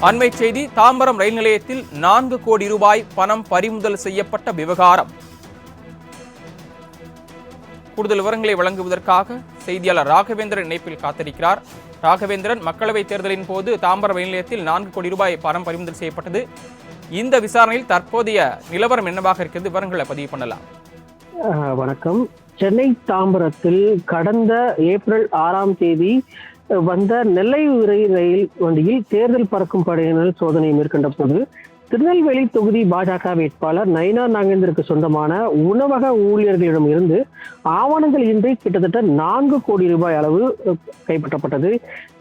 அண்மை செய்தி, தாம்பரம் ரயில் நிலையத்தில் 4 கோடி ரூபாய் பணம் பறிமுதல் செய்யப்பட்ட விவகாரம். கூடுதல் விவரங்களை வழங்குவதற்காக செய்தியாளர் ராகவேந்திரன் இணைப்பில் காத்திருக்கிறார். ராகவேந்திரன், மக்களவைத் தேர்தலின் போது தாம்பரம் ரயில் நிலையத்தில் 4 கோடி ரூபாய் பணம் பறிமுதல் செய்யப்பட்டது. இந்த விசாரணையில் தற்போதைய நிலவரம் என்னவாக இருக்கிறது? விவரங்களை பதிவு பண்ணலாம். வணக்கம். சென்னை தாம்பரத்தில் கடந்த ஏப்ரல் 6ஆம் தேதி வந்த நெல்லை ரயில் வண்டியில் தேர்தல் பறக்கும் படையினர் சோதனை மேற்கொண்ட போது திருநெல்வேலி தொகுதி பாஜக வேட்பாளர் நயினார் நாகேந்திரனுக்கு சொந்தமான உணவக ஊழியர்களிடம் இருந்து ஆவணங்கள் இன்றி கிட்டத்தட்ட 4 கோடி ரூபாய் அளவு கைப்பற்றப்பட்டது.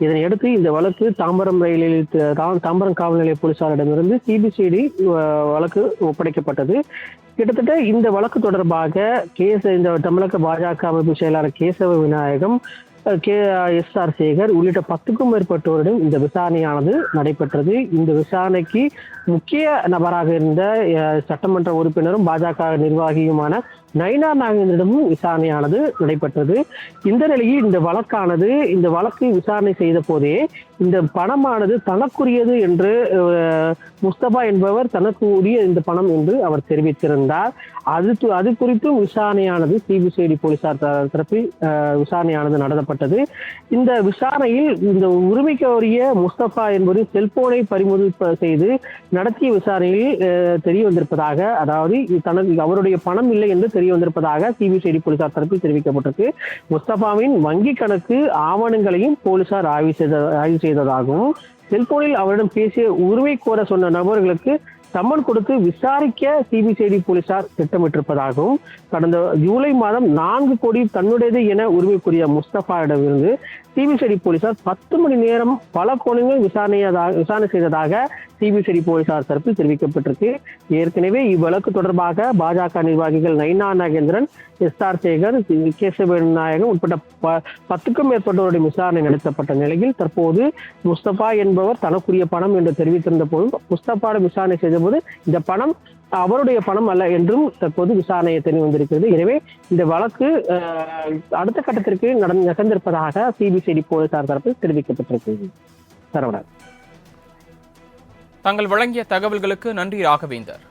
இதனையடுத்து இந்த வழக்கு தாம்பரம் காவல் நிலைய போலீசாரிடமிருந்து சிபிசிஐடி வழக்கு ஒப்படைக்கப்பட்டது. கிட்டத்தட்ட இந்த வழக்கு தொடர்பாக இந்த தமிழக பாஜக அமைப்பு செயலாளர் கேசவ விநாயகம், எஸ்.ஆர். சேகர் உள்ளிட்ட 10க்கும் மேற்பட்டோரிடம் இந்த விசாரணையானது நடைபெற்றது. இந்த விசாரணைக்கு முக்கிய நபராக இருந்த சட்டமன்ற உறுப்பினரும் பாஜக நிர்வாகியுமான நயினார் நாகேந்திரனிடமும் விசாரணையானது நடைபெற்றது. இந்த நிலையில் இந்த வழக்கு விசாரணை செய்த போதே இந்த பணமானது தனக்குரியது என்று முஸ்தபா என்பவர் தனக்கு உரிய இந்த பணம் என்று அவர் தெரிவித்திருந்தார். அது குறித்தும் விசாரணையானது சிபிசிஐடி போலீசார் தரப்பில் விசாரணையானது நடத்தப்பட்டது. இந்த விசாரணையில் இந்த உரிமைக்கு உரிய முஸ்தபா என்பது செல்போனை பறிமுதல் செய்து நடத்திய விசாரணையில் தெரிய வந்திருப்பதாக, அதாவது அவருடைய பணம் இல்லை என்று தெரிய வந்திருப்பதாக சிபிசிஐடி போலீசார் தரப்பில் தெரிவிக்கப்பட்டிருக்கு. முஸ்தபாவின் வங்கி கணக்கு ஆவணங்களையும் போலீசார் ஆய்வு செய்ததாகவும், செல்போனில் அவரிடம் பேசிய உரிமை கோர சொன்ன நபர்களுக்கு சம்மன் கொடுத்து விசாரிக்க சிபிசிஐடி போலீசார் திட்டமிட்டிருப்பதாகவும், கடந்த ஜூலை மாதம் 4 கோடி தன்னுடையது என உரிமைக்குரிய முஸ்தபாவிடமிருந்து சிபிசிஐடி போலீசார் 10 மணி நேரம் பல கோணங்கள் விசாரணை செய்ததாக சிபிசிஐடி போலீசார் தரப்பில் தெரிவிக்கப்பட்டிருக்கு. ஏற்கனவே இவ்வழக்கு தொடர்பாக பாஜக நிர்வாகிகள் நயினார் நாகேந்திரன், எஸ்.ஆர். சேகர், கேசவ விநாயகம் உட்பட்ட 10க்கும் மேற்பட்டோருடைய விசாரணை நடத்தப்பட்ட நிலையில் தற்போது முஸ்தபா என்பவர் தனக்குரிய பணம் என்று தெரிவித்திருந்த போதும் முஸ்தபாவிடம் விசாரணை செய்த போது இந்த பணம் அவருடைய பணம் அல்ல என்றும் தற்போது விசாரணையை தெரிய வந்திருக்கிறது. எனவே இந்த வழக்கு அடுத்த கட்டத்திற்கு நகர்ந்திருப்பதாக சிபிசிஐடி போலீசார் தரப்பில் தெரிவிக்கப்பட்டிருக்கிறது. சரவணன், தாங்கள் வழங்கிய தகவல்களுக்கு நன்றி ராகவேந்தர்.